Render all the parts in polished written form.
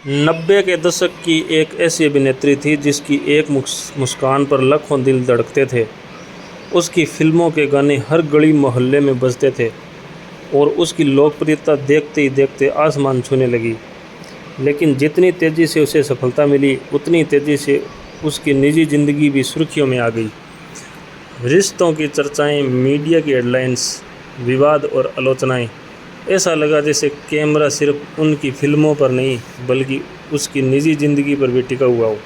90 के दशक की एक ऐसी अभिनेत्री थी जिसकी एक मुस्कान पर लाखों दिल धड़कते थे। उसकी फिल्मों के गाने हर गली मोहल्ले में बजते थे और उसकी लोकप्रियता देखते ही देखते आसमान छूने लगी। लेकिन जितनी तेज़ी से उसे सफलता मिली, उतनी तेज़ी से उसकी निजी ज़िंदगी भी सुर्खियों में आ गई। रिश्तों की चर्चाएं, मीडिया की हेडलाइंस, विवाद और आलोचनाएं। ऐसा लगा जैसे कैमरा सिर्फ उनकी फिल्मों पर नहीं बल्कि उसकी निजी ज़िंदगी पर भी टिका हुआ हो।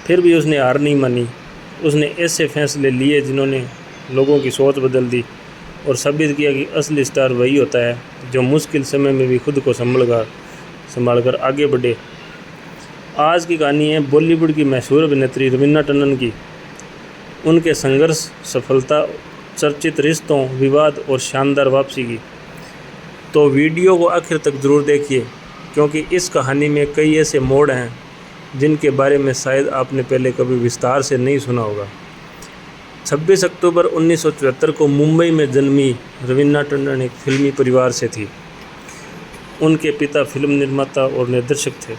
फिर भी उसने हार नहीं मानी। उसने ऐसे फैसले लिए जिन्होंने लोगों की सोच बदल दी और साबित किया कि असली स्टार वही होता है जो मुश्किल समय में भी खुद को संभाल कर आगे बढ़े। आज की कहानी है बॉलीवुड की मशहूर अभिनेत्री रवीना टंडन की। उनके संघर्ष, सफलता, चर्चित रिश्तों, विवाद और शानदार वापसी की। तो वीडियो को आखिर तक ज़रूर देखिए, क्योंकि इस कहानी में कई ऐसे मोड़ हैं जिनके बारे में शायद आपने पहले कभी विस्तार से नहीं सुना होगा। 26 अक्टूबर 1974 को मुंबई में जन्मी रवीना टंडन एक फिल्मी परिवार से थी। उनके पिता फिल्म निर्माता और निर्देशक थे,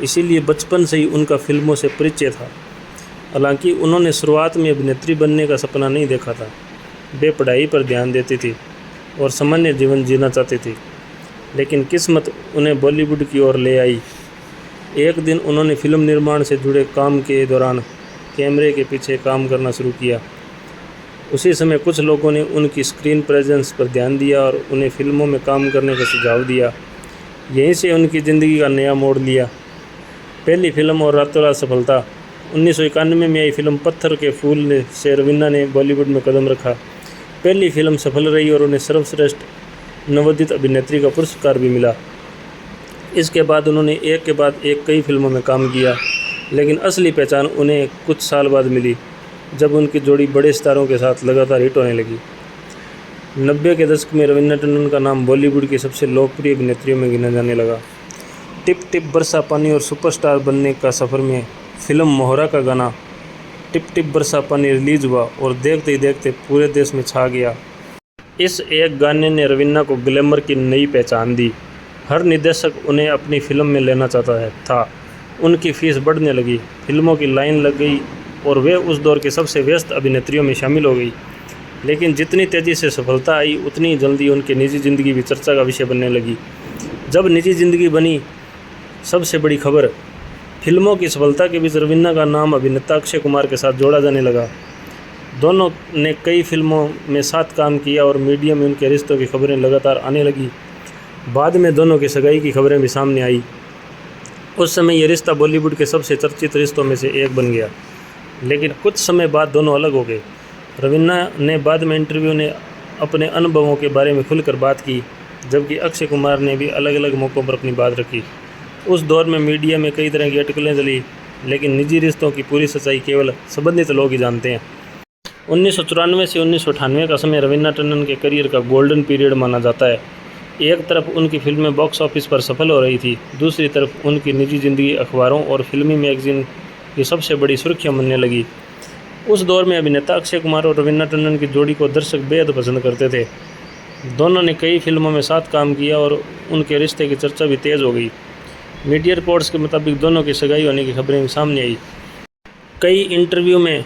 इसीलिए बचपन से ही उनका फिल्मों से परिचय था। हालांकि उन्होंने शुरुआत में अभिनेत्री बनने का सपना नहीं देखा था। वे पढ़ाई पर ध्यान देती थी और सामान्य जीवन जीना चाहती थी, लेकिन किस्मत उन्हें बॉलीवुड की ओर ले आई। एक दिन उन्होंने फिल्म निर्माण से जुड़े काम के दौरान कैमरे के पीछे काम करना शुरू किया। उसी समय कुछ लोगों ने उनकी स्क्रीन प्रेजेंस पर ध्यान दिया और उन्हें फिल्मों में काम करने का सुझाव दिया। यहीं से उनकी ज़िंदगी का नया मोड़ लिया। पहली फिल्म और रातों रात सफलता। 1991 में आई फिल्म पत्थर के फूल से रवीना ने बॉलीवुड में कदम रखा। पहली फिल्म सफल रही और उन्हें सर्वश्रेष्ठ नवोदित अभिनेत्री का पुरस्कार भी मिला। इसके बाद उन्होंने एक के बाद एक कई फिल्मों में काम किया, लेकिन असली पहचान उन्हें कुछ साल बाद मिली, जब उनकी जोड़ी बड़े सितारों के साथ लगातार हिट होने लगी। 90 के दशक में रवीना टंडन का नाम बॉलीवुड की सबसे लोकप्रिय अभिनेत्रियों में गिना जाने लगा। टिप टिप बरसा पानी और सुपरस्टार बनने का सफ़र में फिल्म मोहरा का गाना टिप टिप बरसा पानी रिलीज़ हुआ और देखते ही देखते पूरे देश में छा गया। इस एक गाने ने रवीना को ग्लैमर की नई पहचान दी। हर निर्देशक उन्हें अपनी फिल्म में लेना चाहता था। उनकी फीस बढ़ने लगी, फिल्मों की लाइन लग गई और वे उस दौर की सबसे व्यस्त अभिनेत्रियों में शामिल हो गई। लेकिन जितनी तेज़ी से सफलता आई, उतनी जल्दी उनकी निजी ज़िंदगी भी चर्चा का विषय बनने लगी। जब निजी ज़िंदगी बनी सबसे बड़ी खबर, फिल्मों की सफलता के बीच रवीना का नाम अभिनेता अक्षय कुमार के साथ जोड़ा जाने लगा। दोनों ने कई फिल्मों में साथ काम किया और मीडिया में उनके रिश्तों की खबरें लगातार आने लगी। बाद में दोनों की सगाई की खबरें भी सामने आई। उस समय ये रिश्ता बॉलीवुड के सबसे चर्चित रिश्तों में से एक बन गया। लेकिन कुछ समय बाद दोनों अलग हो गए। रवीना ने बाद में इंटरव्यू ने अपने अनुभवों के बारे में खुलकर बात की, जबकि अक्षय कुमार ने भी अलग अलग मौक़ों पर अपनी बात रखी। उस दौर में मीडिया में कई तरह की अटकलें चली, लेकिन निजी रिश्तों की पूरी सच्चाई केवल संबंधित लोग ही जानते हैं। 1994 से 1998 का समय रवीना टंडन के करियर का गोल्डन पीरियड माना जाता है। एक तरफ उनकी फिल्में बॉक्स ऑफिस पर सफल हो रही थी, दूसरी तरफ उनकी निजी ज़िंदगी अखबारों और फिल्मी मैगजीन की सबसे बड़ी सुर्खियां बनने लगी। उस दौर में अभिनेता अक्षय कुमार और रवीना टंडन की जोड़ी को दर्शक बेहद पसंद करते थे। दोनों ने कई फिल्मों में साथ काम किया और उनके रिश्ते की चर्चा भी तेज़ हो गई। मीडिया रिपोर्ट्स के मुताबिक दोनों की सगाई होने की खबरें भी सामने आई। कई इंटरव्यू में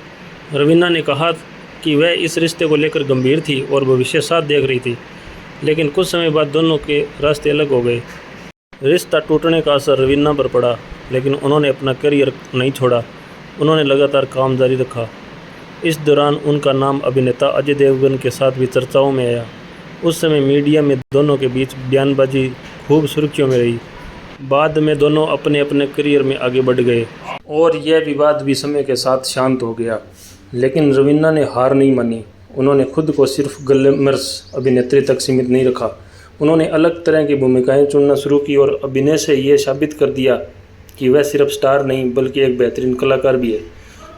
रवीना ने कहा कि वह इस रिश्ते को लेकर गंभीर थी और भविष्य साथ देख रही थी, लेकिन कुछ समय बाद दोनों के रास्ते अलग हो गए। रिश्ता टूटने का असर रवीना पर पड़ा, लेकिन उन्होंने अपना करियर नहीं छोड़ा। उन्होंने लगातार काम जारी रखा। इस दौरान उनका नाम अभिनेता अजय देवगन के साथ भी चर्चाओं में आया। उस समय मीडिया में दोनों के बीच बयानबाजी खूब सुर्खियों में रही। बाद में दोनों अपने अपने करियर में आगे बढ़ गए और यह विवाद भी समय के साथ शांत हो गया। लेकिन रवीना ने हार नहीं मानी। उन्होंने खुद को सिर्फ ग्लैमरस अभिनेत्री तक सीमित नहीं रखा। उन्होंने अलग तरह की भूमिकाएं चुनना शुरू की और अभिनय से ये साबित कर दिया कि वह सिर्फ स्टार नहीं बल्कि एक बेहतरीन कलाकार भी है।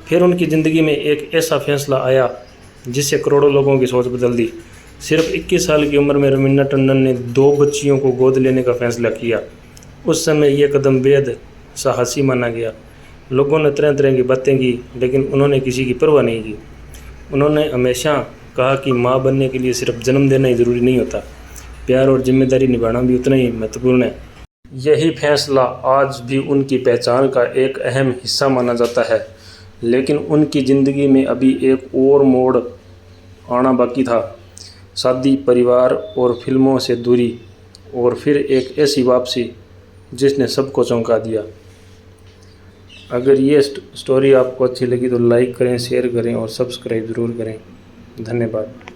फिर उनकी ज़िंदगी में एक ऐसा फैसला आया जिससे करोड़ों लोगों की सोच बदल दी। सिर्फ 21 साल की उम्र में रवीना टंडन ने 2 बच्चियों को गोद लेने का फैसला किया। उस समय यह कदम बेहद साहसी माना गया। लोगों ने तरह तरह की बातें की, लेकिन उन्होंने किसी की परवाह नहीं की। उन्होंने हमेशा कहा कि माँ बनने के लिए सिर्फ जन्म देना ही ज़रूरी नहीं होता, प्यार और जिम्मेदारी निभाना भी उतना ही महत्वपूर्ण है। यही फैसला आज भी उनकी पहचान का एक अहम हिस्सा माना जाता है। लेकिन उनकी ज़िंदगी में अभी एक और मोड़ आना बाकी था। शादी, परिवार और फिल्मों से दूरी, और फिर एक ऐसी वापसी जिसने सबको चौंका दिया। अगर ये स्टोरी आपको अच्छी लगी तो लाइक करें, शेयर करें और सब्सक्राइब ज़रूर करें। धन्यवाद।